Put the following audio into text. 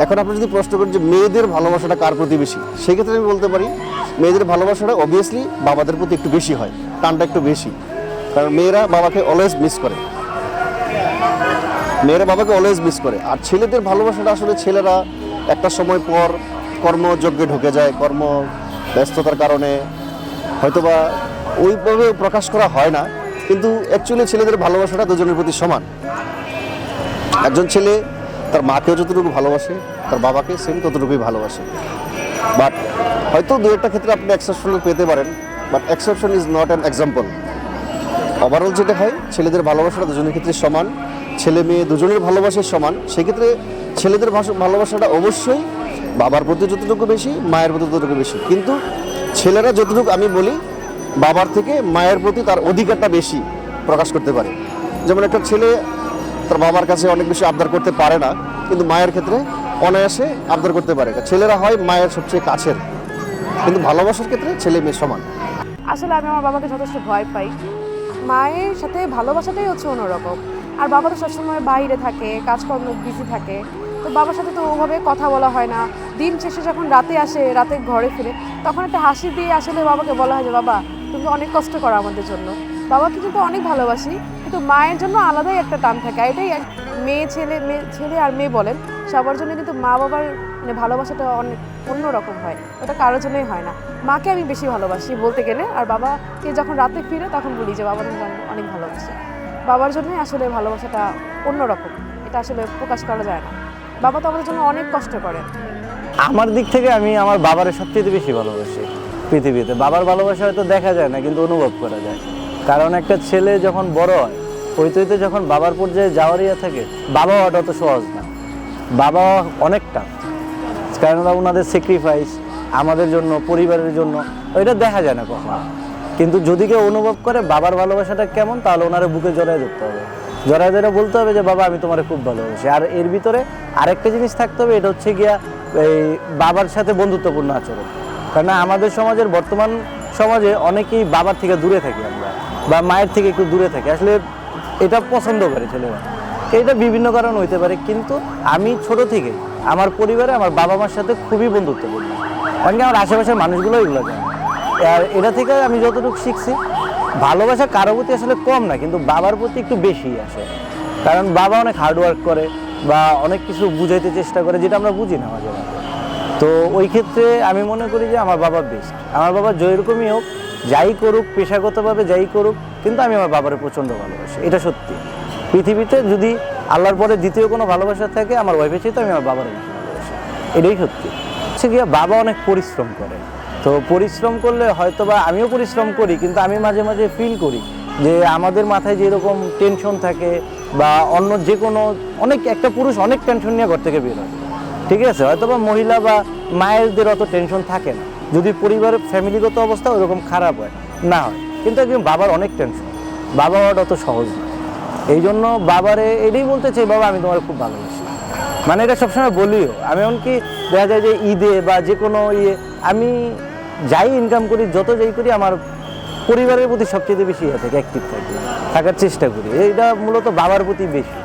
এখন আপনি যদি প্রশ্ন করেন যে মেয়েদের ভালোবাসাটা কার প্রতি বেশি, সেক্ষেত্রে আমি বলতে পারি মেয়েদের ভালোবাসাটা অবভিয়াসলি বাবাদের প্রতি একটু বেশি হয়, টানটা একটু বেশি। কারণ মেয়েরা বাবাকে অলওয়েজ মিস করে, মেয়েরা বাবাকে অলওয়েজ মিস করে। আর ছেলেদের ভালোবাসাটা আসলে ছেলেরা একটা সময় পর কর্মযজ্ঞে ঢুকে যায়, কর্ম ব্যস্ততার কারণে হয়তোবা ওইভাবে প্রকাশ করা হয় না, কিন্তু অ্যাকচুয়ালি ছেলেদের ভালোবাসাটা দুজনের প্রতি সমান। একজন ছেলে তার মাকেও যতটুকু ভালোবাসে, তার বাবাকে সেম ততটুকুই ভালোবাসে। বাট হয়তো দু একটা ক্ষেত্রে আপনি এক্সেপশন পেতে পারেন, but exception is not an example. Overall যেটা হয় ছেলেদের ভালোবাসাটা দুজনের ক্ষেত্রে সমান, ছেলে মেয়ে দুজনের ভালোবাসা সমান। সেক্ষেত্রে ছেলেদের ভালোবাসাটা অবশ্যই বাবার প্রতি যতটুকু বেশি, মায়ের প্রতি ততটুকু বেশি। কিন্তু ছেলেরা যতটুকু আমি বলি বাবার থেকে মায়ের প্রতি তার অধিকারটা বেশি প্রকাশ করতে পারে। যেমন একটা ছেলে তার বাবার কাছে অনেক বেশি আবদার করতে পারে না, কিন্তু মায়ের ক্ষেত্রে অনায়াসে আবদার করতে পারে। ছেলেরা হয় মায়ের সবচেয়ে কাছের, কিন্তু ভালোবাসার ক্ষেত্রে ছেলে মেয়ে সমান। আসলে আমি আমার বাবাকে যথেষ্ট ভয় পাই। মায়ের সাথে ভালোবাসাটাই হচ্ছে অন্যরকম। আর বাবা তো সবসময় বাইরে থাকে, কাজকর্ম বিজি থাকে, তো বাবার সাথে তো ওভাবে কথা বলা হয় না। দিন শেষে যখন রাতে আসে, রাতে ঘরে ফিরে, তখন একটা হাসি দিয়ে আসলে বাবাকে বলা হয় যে বাবা তুমি অনেক কষ্ট করো আমাদের জন্য। বাবাকে কিন্তু অনেক ভালোবাসি, কিন্তু মায়ের জন্য আলাদাই একটা টান থাকে। এটাই ছেলে আর মেয়ে বলেন, সবার জন্য কিন্তু মা বাবার মানে ভালোবাসাটা অনেক অন্যরকম হয়, ওটা কারোর জন্যই হয় না। মাকে আমি বেশি ভালোবাসি বলতে গেলে, আর বাবাকে যখন রাতে ফিরে তখন বলি যে বাবা তুমি অনেক ভালোবাসি। বাবার জন্যই আসলে ভালোবাসাটা অন্যরকম, এটা আসলে প্রকাশ করা যায় না। বাবা তো আমাদের জন্য অনেক কষ্ট করে। আমার দিক থেকে আমি আমার বাবারে সবচেয়ে বেশি ভালোবাসি পৃথিবীতে। বাবার ভালোবাসা হয়তো দেখা যায় না, কিন্তু অনুভব করা যায়। কারণ একটা ছেলে যখন বড় হয়, হইতে হইতে যখন বাবার পর্যায়ে যাওয়ার ইয়ে থাকে, বাবা হওয়াটা তো সহজ না, বাবা অনেকটা। কারণ ওনাদের স্যাক্রিফাইস আমাদের জন্য, পরিবারের জন্য, ওইটা দেখা যায় না কখনো। কিন্তু যদি কেউ অনুভব করে বাবার ভালোবাসাটা কেমন, তাহলে ওনারা বুকে জড়ায় ধরতে হবে, জড়ায় ধরে বলতে হবে যে বাবা আমি তোমারে খুব ভালোবাসি। আর এর ভিতরে আরেকটা জিনিস থাকতে হবে, এটা হচ্ছে গিয়া এই বাবার সাথে বন্ধুত্বপূর্ণ আচরণ। কারণ আমাদের সমাজের বর্তমান সমাজে অনেকেই বাবার থেকে দূরে থাকি আমরা, বা মায়ের থেকে একটু দূরে থাকি। আসলে এটা পছন্দ করে ছেলেরা, এটা বিভিন্ন কারণ হইতে পারে। কিন্তু আমি ছোট থেকে আমার পরিবারে আমার বাবা মার সাথে খুবই বন্ধুত্বপূর্ণ, কারণ কি আমার আশেপাশের মানুষগুলো এগুলো জানে। আর এটা থেকে আমি যতটুকু শিখছি, ভালোবাসা কারো প্রতি আসলে কম না, কিন্তু বাবার প্রতি একটু বেশি আসে। কারণ বাবা অনেক হার্ডওয়ার্ক করে বা অনেক কিছু বুঝাইতে চেষ্টা করে, যেটা আমরা বুঝি না মাঝে মাঝে। তো ওই ক্ষেত্রে আমি মনে করি যে আমার বাবা বেস্ট। আমার বাবা যেরকমই হোক, যাই করুক, পেশাগতভাবে যাই করুক, কিন্তু আমি আমার বাবারে প্রচণ্ড ভালোবাসি। এটা সত্যি। পৃথিবীতে যদি আল্লাহর পরে দ্বিতীয় কোনো ভালোবাসা থাকে, আমার ওয়াইফের চেয়ে আমি আমার বাবারে বেশি ভালোবাসি। এটাই সত্যি। হচ্ছে গিয়ে বাবা অনেক পরিশ্রম করে, তো পরিশ্রম করলে হয়তো বা আমিও পরিশ্রম করি, কিন্তু আমি মাঝে মাঝে ফিল করি যে আমাদের মাথায় যেরকম টেনশন থাকে, বা অন্য যে কোনো একটা পুরুষ অনেক টেনশন নিয়ে ঘর থেকে বের হয়, ঠিক আছে, হয়তো বা মহিলা বা মায়েদের অত টেনশন থাকে না, যদি পরিবারের ফ্যামিলিগত অবস্থা ওরকম খারাপ হয় না হয়। কিন্তু একজন বাবার অনেক টেনশন, বাবা হওয়াটা অত সহজ না। এই জন্য বাবারে এটাই বলতে চাই, বাবা আমি তোমার খুব ভালোবাসি। মানে এটা সবসময় বলিও। আমি এমনকি দেখা যায় যে ঈদে বা যে কোনো আমি যাই ইনকাম করি, যত যাই করি, আমার পরিবারের প্রতি সবচেয়ে বেশি থাকে, অ্যাক্টিভ থাকি, থাকার চেষ্টা করি। এইটা মূলত বাবার প্রতি বেশি।